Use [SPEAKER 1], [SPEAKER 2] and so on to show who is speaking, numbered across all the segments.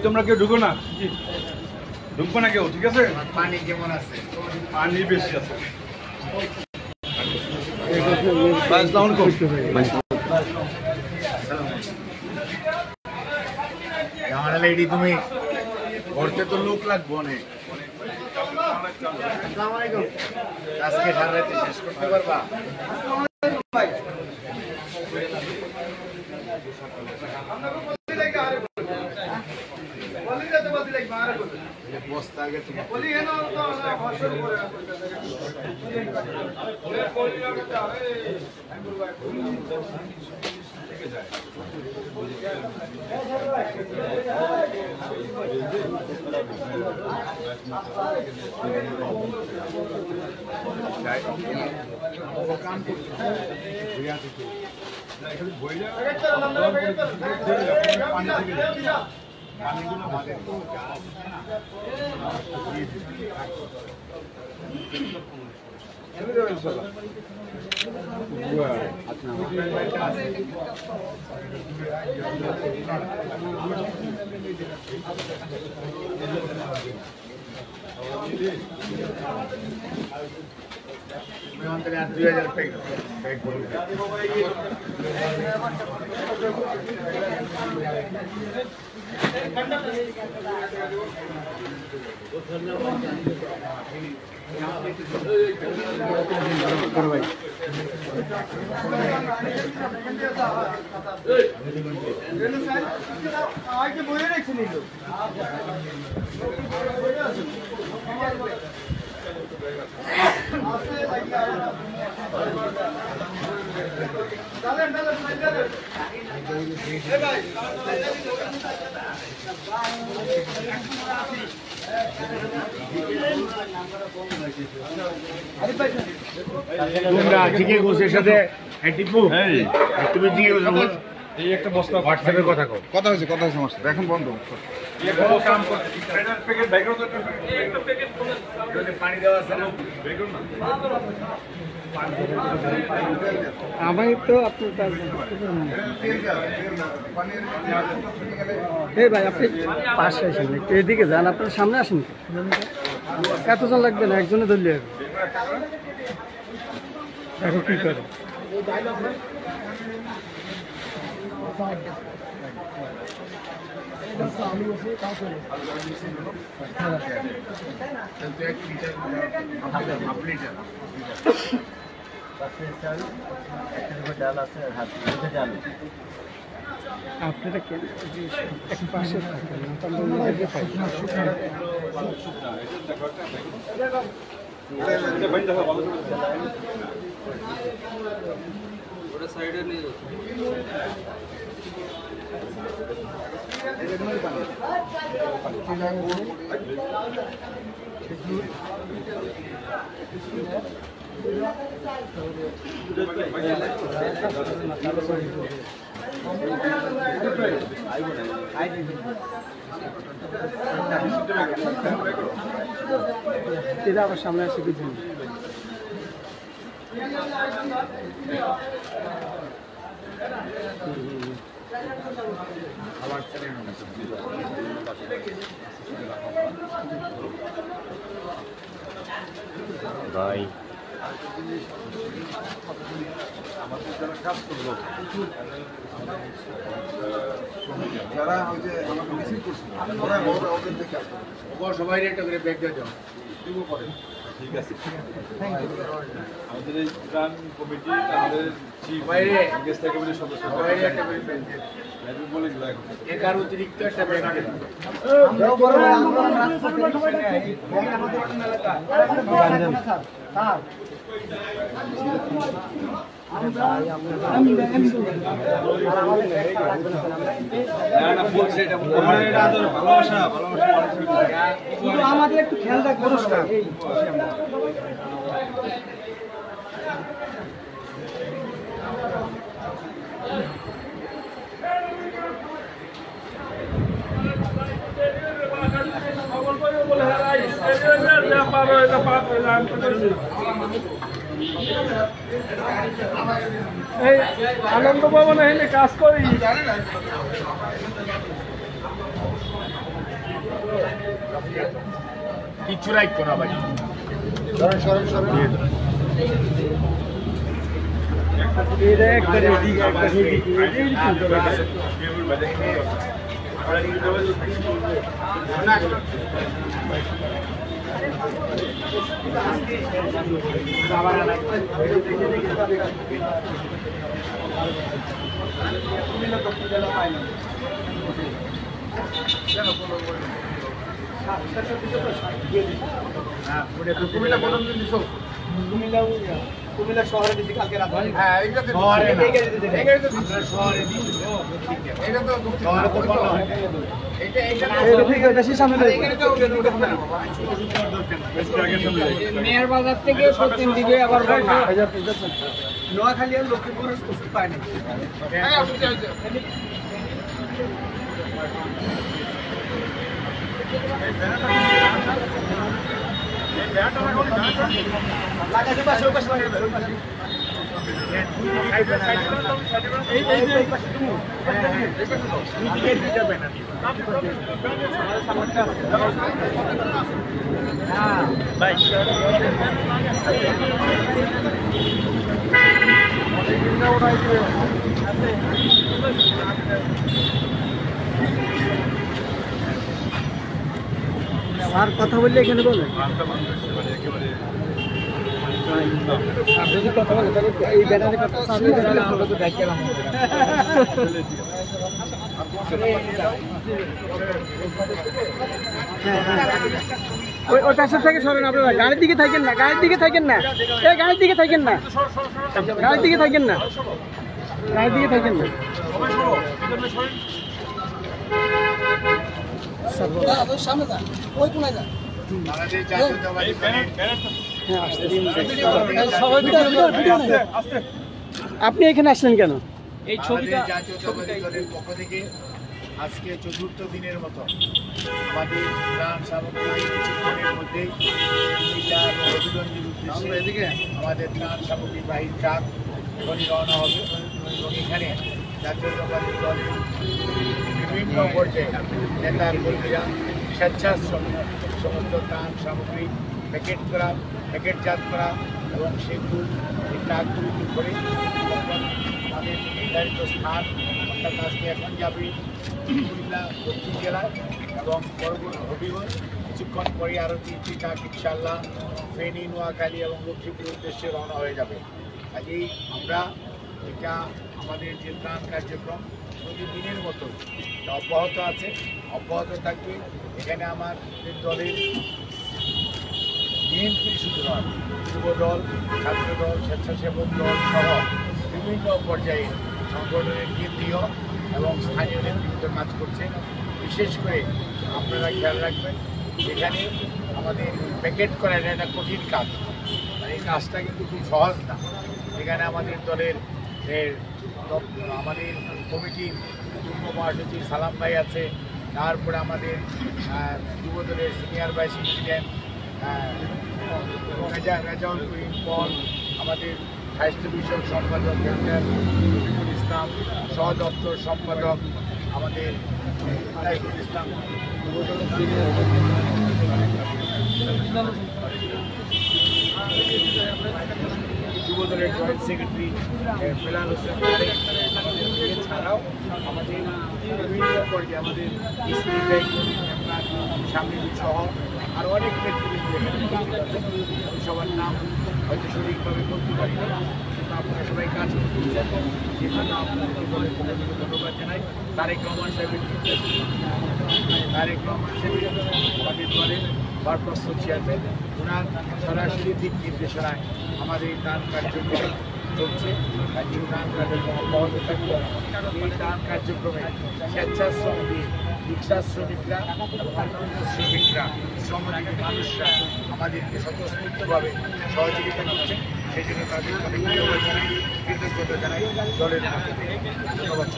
[SPEAKER 1] তোমরা কেউ ঢুকো না, ঢুকবো না কেউ, ঠিক আছে? পানি কেমন আছে? পানি বেশি আছে। তুমি ঘরতে তো লোক লাগবো অনেক। আজকে সারা রাতে শেষ করতে পারবা? বস্তা আগে এই একটা বস্তা হোয়াটসঅ্যাপে কথা হয়েছে এখন বন্ধ। পানি দেওয়া আছে না?
[SPEAKER 2] আমি তো আপনার ভাই আপনি পাশে আসেন, একটু এদিকে যান, আপনার সামনে আসেন। এতজন লাগবে না, একজনে ধরলে দেখো কি করে। আপনারা কেন একটু পাশে থাকেন? ওটা সাইডে নিয়ে এটা আবার সামনে আসে কিছু
[SPEAKER 3] ভাই
[SPEAKER 1] যারা ওই যে আমাকে মিছিল করছিল ওরা ওদের দেখে আসবে, সবাই একটা করে ব্যাগ দিয়ে দাও দিব পরে। ঠিক আছে আমাদের এই ত্রাণ কমিটি আমাদের চিফ গেস্ট কমিটির সদস্য বলে দিল
[SPEAKER 4] একার অতিরিক্ত একটা
[SPEAKER 1] ভালোবাসা
[SPEAKER 2] আমাদের একটু খেয়াল রাখ পুরস্কার
[SPEAKER 5] এই আনন্দ ভবনে এনে কাজ করি
[SPEAKER 4] কিছু রাইট করা ভাই
[SPEAKER 2] কুমিল্লা শহরে দিচ্ছি কালকে রাত
[SPEAKER 4] হ্যাঁ এটা তো শহরে না এটা তো শহরে এটা তো শহরে তো বলা হয় এটা এটা
[SPEAKER 2] বেশি সামনে
[SPEAKER 4] এটা তো মেয়ের বাজার থেকে প্রতিদিন দিকে আবার
[SPEAKER 2] নোয়াখালী আর লক্ষ্মীপুরের ওষুধ পায় না
[SPEAKER 4] হ্যাঁ
[SPEAKER 2] লাগাতে পাশে ওই পাশে লাগাতে ওই পাশে আর কথা বললে এখানে বলেন যদি কথা বলে তাহলে এই ব্যানারে কথা আমরা তো দেখলাম ওই পাশের থেকে সরেন আপনারা গাড়ির দিকে থাকেন না গাড়ির দিকে থাকেন না এই গাড়ির দিকে থাকেন না গাড়ির দিকে থাকেন না গাড়ির দিকে থাকেন না সামনে যা ওই কোনায় যা
[SPEAKER 4] বাংলাদেশ জাতীয়তাবাদী
[SPEAKER 2] আপনি এখানে আসলেন কেন
[SPEAKER 4] এই ছবিটা জাতীয়তাবাদী দলের পক্ষ থেকে আজকে চতুর্থ দিনের মতো আমাদের ত্রাণ সামগ্রী কিছুক্ষণের মধ্যেই উদ্দেশ্যে আমাদের ত্রাণ সামগ্রী বাহী ট্রাক এখনই রওনা হবে এবং এখানে জাতীয়তাবাদী দলের বিভিন্ন পর্যায়ে নেতা কর্মীরা স্বেচ্ছাশ্রমে সমস্ত ত্রাণ সামগ্রী প্যাকেটজাত করা এবং সেগুলো এই ট্রাকগুলিতে করে আমাদের নির্ধারিত স্থান অর্থাৎ আজকে এখন যাবে কুমিল্লা দক্ষিণ জেলায় এবং পরবর্তী হবিগঞ্জ কিছুক্ষণ পরে আরও 3টি ট্রাক ইনশাল্লাহ ফেনী নোয়াখালী এবং লক্ষ্মীপুর উদ্দেশ্যে রওনা হয়ে যাবে কাজেই আমরা এটা আমাদের যে ত্রাণ কার্যক্রম প্রতিদিনের মতো অব্যাহত আছে অব্যাহত থাকবে এখানে আমাদের দলের বিএনপির শুধু নয় যুবদল ছাত্রদল স্বেচ্ছাসেবক দল সহ বিভিন্ন পর্যায়ে সংগঠনের কেন্দ্রীয় এবং স্থানীয় নেতৃত্ব কাজ করছে বিশেষ করে আপনারা খেয়াল রাখবেন এখানে আমাদের প্যাকেট করা এটা একটা কঠিন কাজ মানে এই কাজটা কিন্তু খুব সহজ না এখানে আমাদের দলের আমাদের কমিটির যুগ্ম মহাসচিব সালাম ভাই আছে তারপরে আমাদের যুবদলের senior vice president Rezaul Karim পল আমাদের স্বাস্থ্য বিষয়ক সম্পাদক ডক্টর রফিকুল ইসলাম সহ দপ্তর সম্পাদক আমাদের তাইফুল ইসলাম যুবদলের জয়েন্ট সেক্রেটারি বেলাল হোসেন এছাড়াও আমাদের বিভিন্ন পর্যায়ে আমাদের স্ত্রী সামনে সহ আরও অনেক নেতৃত্ব সবার নাম হয়তো সঠিকভাবে বলতে পারি না, কিন্তু আপনারা সবাই কাজ করতেছেন, সেজন্য আপনাদের বলে ধন্যবাদ জানাই। তারেক রহমান সাহেবের আমাদের দলের ভারপ্রাপ্ত চেয়ারম্যান, ওনার সরাসরি দিক নির্দেশনায় আমাদের এই দান কার্যক্রম চলছে। আর এই দান কার্যক্রম অব্যাহত থাকবে। এই দান কার্যক্রমে স্বেচ্ছাশ্রম দিয়ে রিক্সা শ্রমিকরা, অন্যান্য শ্রমিকরা, শ্রমজীবী মানুষরা আমাদেরকে স্বতঃস্ফূর্তভাবে সহযোগিতা করছেন। সেই জন্য তাদের অনেক ধন্যবাদ জানাই, কৃতজ্ঞতা জানাই দলের পক্ষ থেকে। ধন্যবাদ।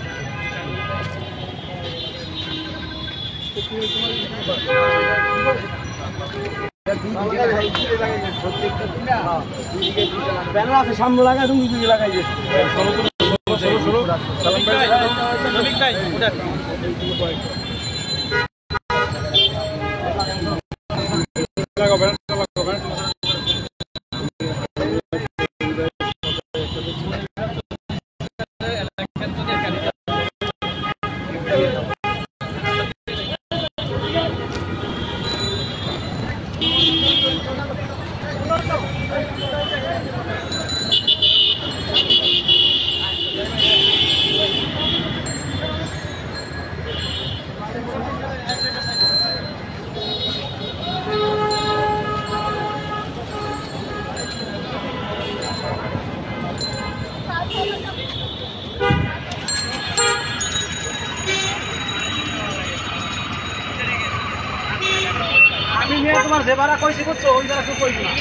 [SPEAKER 2] ব্যানার আছে সামনে লাগাই, তুমি দুদিকে লাগাই যে আমি নিয়ে তোমার যে ভাড়া কইছি করছো ওই ভাড়া কেউ কইছি না।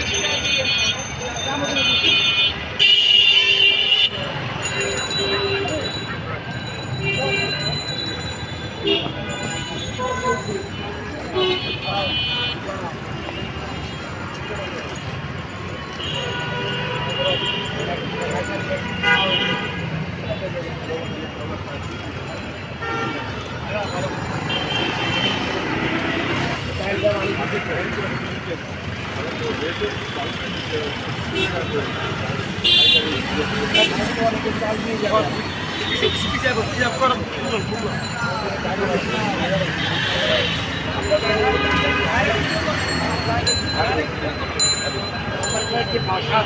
[SPEAKER 4] ভাষা